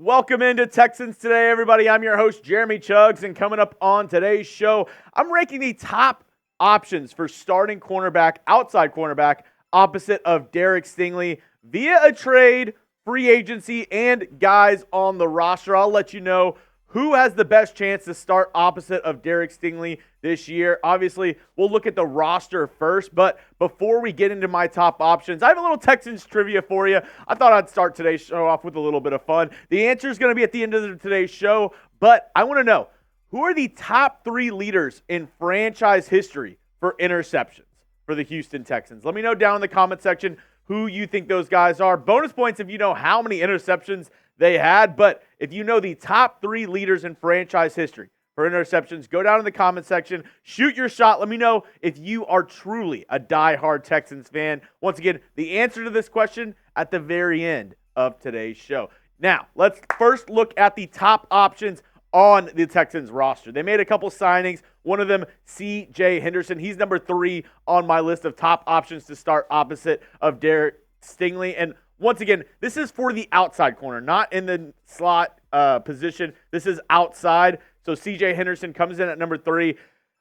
Welcome into Texans Today, everybody. I'm your host, Jeremy Chuggs, and coming up on today's show, I'm ranking the top options for starting cornerback, outside cornerback, opposite of Derek Stingley via a trade, free agency, and guys on the roster. I'll let you know who has the best chance to start opposite of Derek Stingley this year. Obviously, we'll look at the roster first, but before we get into my top options, I have a little Texans trivia for you. I thought I'd start today's show off with a little bit of fun. The answer is going to be at the end of today's show, but I want to know, who are the top 3 leaders in franchise history for interceptions for the Houston Texans? Let me know down in the comment section who you think those guys are. Bonus points if you know how many interceptions they had, but if you know the top 3 leaders in franchise history for interceptions, go down in the comment section, shoot your shot. Let me know if you are truly a diehard Texans fan. Once again, the answer to this question at the very end of today's show. Now, let's first look at the top options on the Texans roster. They made a couple signings. One of them, C.J. Henderson. He's number 3 on my list of top options to start opposite of Derek Stingley. And once again, this is for the outside corner, not in the slot position. This is outside. So C.J. Henderson comes in at number 3.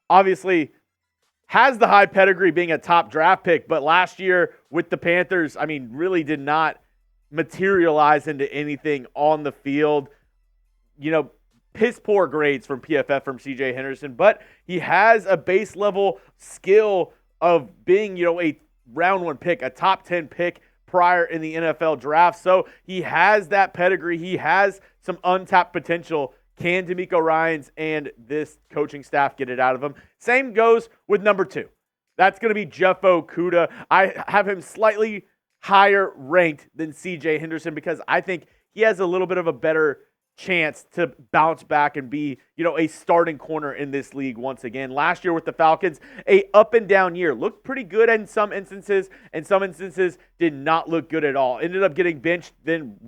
Obviously, has the high pedigree being a top draft pick, but last year with the Panthers, really did not materialize into anything on the field. Piss poor grades from PFF from C.J. Henderson, but he has a base level skill of being, a round 1 pick, a top 10 pick prior in the NFL draft. So he has that pedigree. He has some untapped potential. Can DeMeco Ryans and this coaching staff get it out of him? Same goes with number 2. That's going to be Jeff Okudah. I have him slightly higher ranked than C.J. Henderson because I think he has a little bit of a better chance to bounce back and be, a starting corner in this league once again. Last year with the Falcons, a up and down year. Looked pretty good in some instances, and some instances did not look good at all. Ended up getting benched, then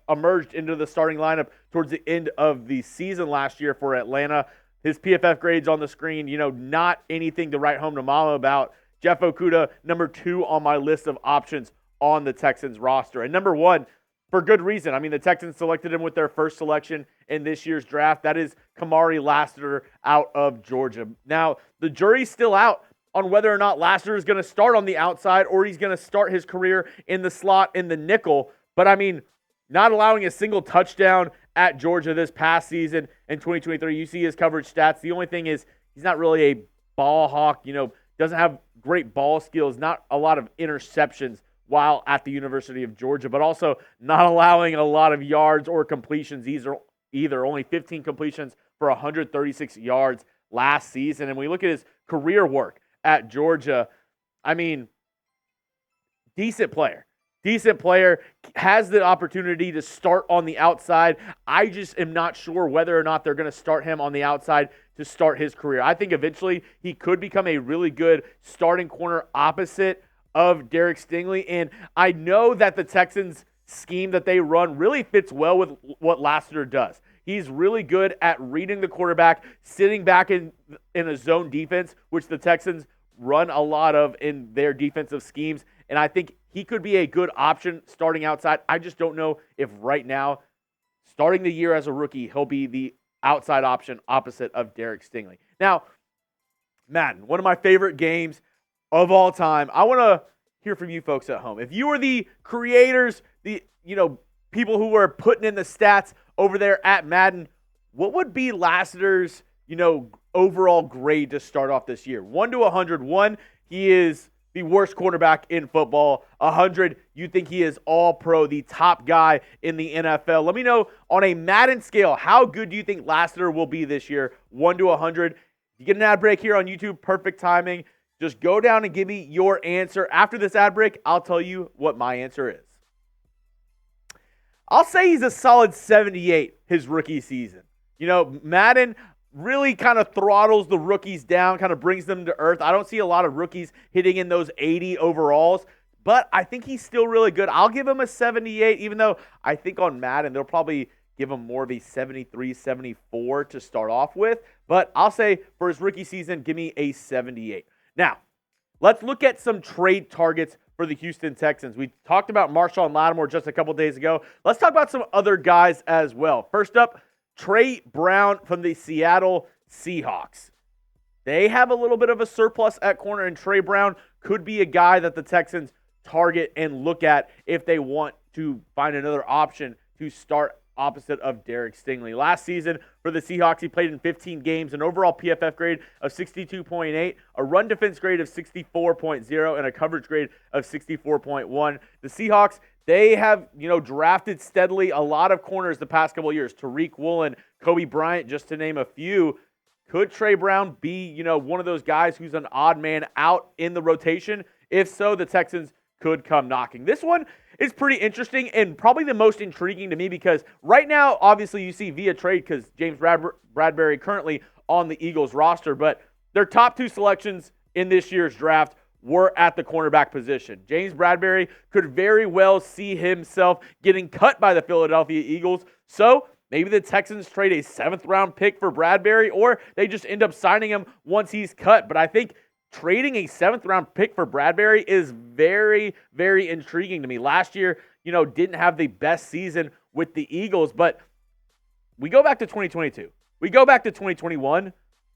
emerged into the starting lineup towards the end of the season last year for Atlanta. His PFF grades on the screen, not anything to write home to mama about. Jeff Okudah, number 2 on my list of options on the Texans roster. And number 1, for good reason. The Texans selected him with their first selection in this year's draft. That is Kamari Lassiter out of Georgia. Now, the jury's still out on whether or not Lassiter is going to start on the outside or he's going to start his career in the slot in the nickel. But, not allowing a single touchdown at Georgia this past season in 2023. You see his coverage stats. The only thing is he's not really a ball hawk, doesn't have great ball skills, not a lot of interceptions while at the University of Georgia, but also not allowing a lot of yards or completions either. Only 15 completions for 136 yards last season. And we look at his career work at Georgia, decent player. Decent player, has the opportunity to start on the outside. I just am not sure whether or not they're going to start him on the outside to start his career. I think eventually he could become a really good starting corner opposite of Derek Stingley, and I know that the Texans scheme that they run really fits well with what Lassiter does. He's really good at reading the quarterback, sitting back in a zone defense, which the Texans run a lot of in their defensive schemes, and I think he could be a good option starting outside. I just don't know if right now, starting the year as a rookie, he'll be the outside option opposite of Derek Stingley. Now, Madden, one of my favorite games of all time. I want to hear from you folks at home. If you were the creators, the people who were putting in the stats over there at Madden, what would be Lassiter's overall grade to start off this year? 1 to 100. 1, he is the worst quarterback in football. 100, you think he is all pro, the top guy in the NFL. Let me know on a Madden scale, how good do you think Lassiter will be this year? 1 to 100. You get an ad break here on YouTube, perfect timing. Just go down and give me your answer. After this ad break, I'll tell you what my answer is. I'll say he's a solid 78 his rookie season. Madden really kind of throttles the rookies down, kind of brings them to earth. I don't see a lot of rookies hitting in those 80 overalls, but I think he's still really good. I'll give him a 78, even though I think on Madden they'll probably give him more of a 73, 74 to start off with. But I'll say for his rookie season, give me a 78. Now, let's look at some trade targets for the Houston Texans. We talked about Marshon Lattimore just a couple days ago. Let's talk about some other guys as well. First up, Tre Brown from the Seattle Seahawks. They have a little bit of a surplus at corner, and Tre Brown could be a guy that the Texans target and look at if they want to find another option to start opposite of Derek Stingley. Last season for the Seahawks, he played in 15 games, an overall PFF grade of 62.8, a run defense grade of 64.0, and a coverage grade of 64.1. The Seahawks, they have, drafted steadily a lot of corners the past couple of years. Tariq Woolen, Kobe Bryant, just to name a few. Could Tre Brown be, one of those guys who's an odd man out in the rotation? If so, the Texans could come knocking. This one is pretty interesting and probably the most intriguing to me because right now, obviously, you see via trade because James Bradberry currently on the Eagles roster, but their top two selections in this year's draft were at the cornerback position. James Bradberry could very well see himself getting cut by the Philadelphia Eagles, so maybe the Texans trade a 7th-round pick for Bradberry, or they just end up signing him once he's cut. But I think trading a 7th-round pick for Bradberry is very, very intriguing to me. Last year, didn't have the best season with the Eagles, but we go back to 2022. We go back to 2021.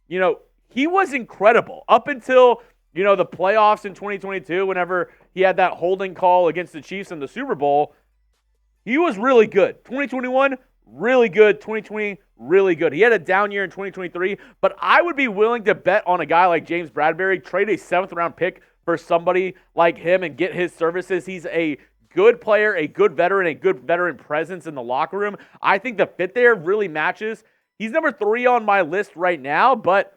He was incredible up until, the playoffs in 2022, whenever he had that holding call against the Chiefs in the Super Bowl. He was really good. 2021, really good. 2020, really good. He had a down year in 2023, but I would be willing to bet on a guy like James Bradberry, trade a 7th-round pick for somebody like him and get his services. He's a good player, a good veteran presence in the locker room. I think the fit there really matches. He's number 3 on my list right now, but,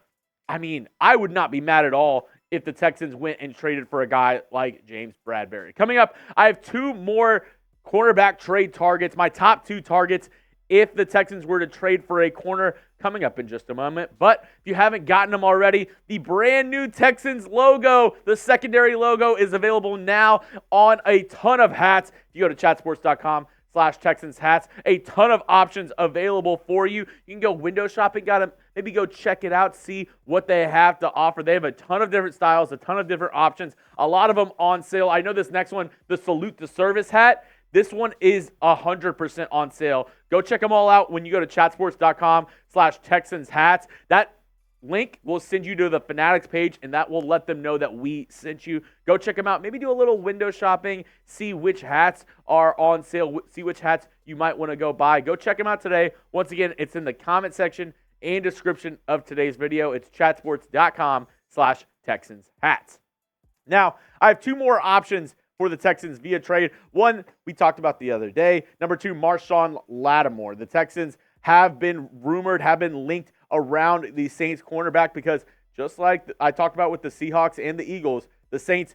I would not be mad at all if the Texans went and traded for a guy like James Bradberry. Coming up, I have 2 more cornerback trade targets, my top 2 targets if the Texans were to trade for a corner, coming up in just a moment. But if you haven't gotten them already, the brand new Texans logo, the secondary logo, is available now on a ton of hats. If you go to chatsports.com/Texans hats, a ton of options available for you. You can go window shopping, maybe go check it out, see what they have to offer. They have a ton of different styles, a ton of different options, a lot of them on sale. I know this next one, the Salute the Service hat, this one is 100% on sale. Go check them all out when you go to chatsports.com/Texans hats. That link will send you to the Fanatics page, and that will let them know that we sent you. Go check them out. Maybe do a little window shopping, see which hats are on sale, see which hats you might want to go buy. Go check them out today. Once again, it's in the comment section and description of today's video. It's chatsports.com/Texans hats. Now, I have 2 more options for the Texans via trade. One, we talked about the other day. Number 2, Marshon Lattimore. The Texans have been rumored, have been linked around the Saints cornerback because just like I talked about with the Seahawks and the Eagles, the Saints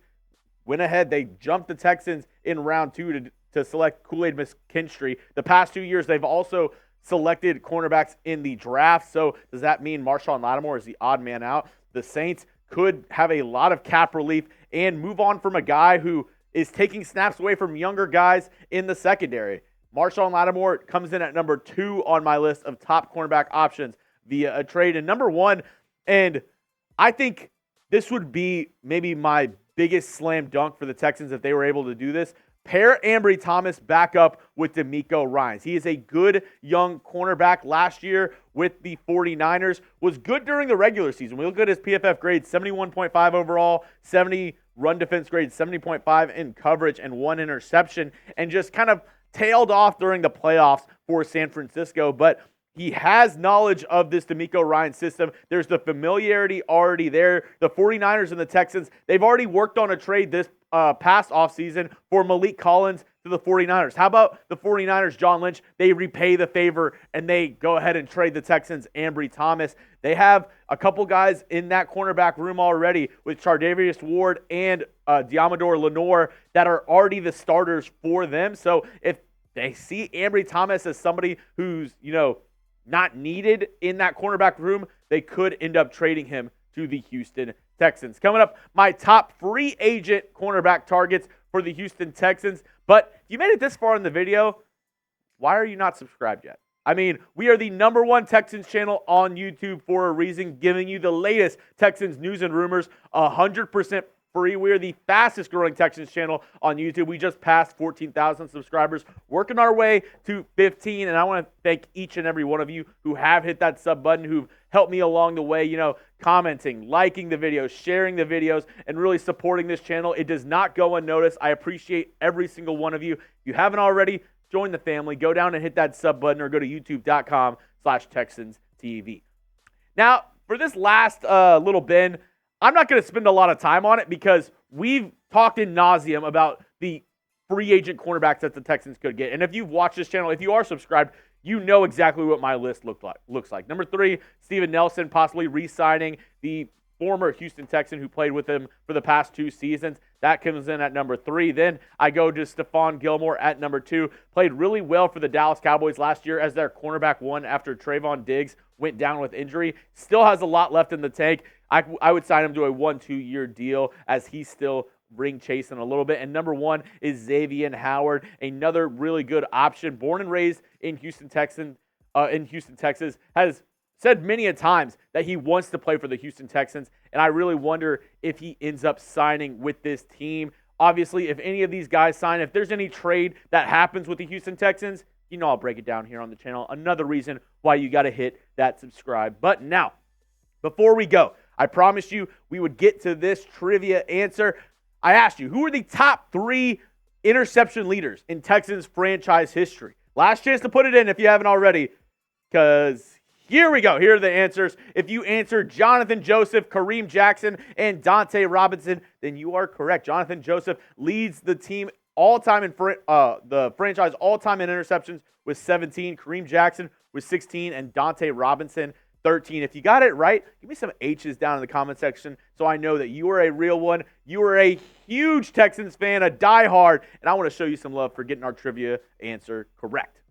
went ahead. They jumped the Texans in round 2 to select Kool-Aid McKinstry. The past 2 years, they've also selected cornerbacks in the draft. So does that mean Marshon Lattimore is the odd man out? The Saints could have a lot of cap relief and move on from a guy who is taking snaps away from younger guys in the secondary. Marshon Lattimore comes in at number 2 on my list of top cornerback options via a trade. And number 1, and I think this would be maybe my biggest slam dunk for the Texans if they were able to do this. Pair Ambry Thomas back up with DeMeco Ryans. He is a good young cornerback. Last year with the 49ers, was good during the regular season. We look at his PFF grade, 71.5 overall, 70 run defense grade, 70.5 in coverage, and 1 interception, and just kind of tailed off during the playoffs for San Francisco. But he has knowledge of this DeMeco Ryans system. There's the familiarity already there. The 49ers and the Texans, they've already worked on a trade this past offseason for Malik Collins to the 49ers. How about the 49ers, John Lynch? They repay the favor and they go ahead and trade the Texans, Ambry Thomas. They have a couple guys in that cornerback room already with Chardavius Ward and Diamador Lenore that are already the starters for them. So if they see Ambry Thomas as somebody who's, not needed in that cornerback room, they could end up trading him to the Houston Texans. Coming up, my top free agent cornerback targets for the Houston Texans. But if you made it this far in the video, why are you not subscribed yet? We are the #1 Texans channel on YouTube for a reason, giving you the latest Texans news and rumors 100% free. We're the fastest growing Texans channel on YouTube. We just passed 14,000 subscribers, working our way to 15. And I want to thank each and every one of you who have hit that sub button, who've helped me along the way, commenting, liking the videos, sharing the videos, and really supporting this channel. It does not go unnoticed. I appreciate every single one of you. If you haven't already, join the family. Go down and hit that sub button or go to youtube.com/TexansTV. Now, for this last little bin, I'm not going to spend a lot of time on it because we've talked in nauseum about the free agent cornerbacks that the Texans could get. And if you've watched this channel, if you are subscribed, you know exactly what my list looks like. Number 3, Steven Nelson, possibly re-signing the former Houston Texan who played with him for the past 2 seasons. That comes in at number 3. Then I go to Stephon Gilmore at number 2. Played really well for the Dallas Cowboys last year as their cornerback 1 after Trayvon Diggs went down with injury. Still has a lot left in the tank. I would sign him to a 1-2 year deal as he's still ring chasing a little bit. And number 1 is Xavier Howard, another really good option. Born and raised in Houston, Texas, has said many a times that he wants to play for the Houston Texans, and I really wonder if he ends up signing with this team. Obviously, if any of these guys sign, if there's any trade that happens with the Houston Texans, I'll break it down here on the channel. Another reason why you got to hit that subscribe button. Now, before we go, I promised you we would get to this trivia answer. I asked you, who are the top 3 interception leaders in Texans franchise history? Last chance to put it in if you haven't already, because here we go. Here are the answers. If you answered Jonathan Joseph, Kareem Jackson, and Dante Robinson, then you are correct. Jonathan Joseph leads the team all-time in the franchise all-time in interceptions with 17. Kareem Jackson with 16, and Dante Robinson 13. If you got it right, give me some H's down in the comment section so I know that you are a real one. You are a huge Texans fan, a diehard, and I want to show you some love for getting our trivia answer correct.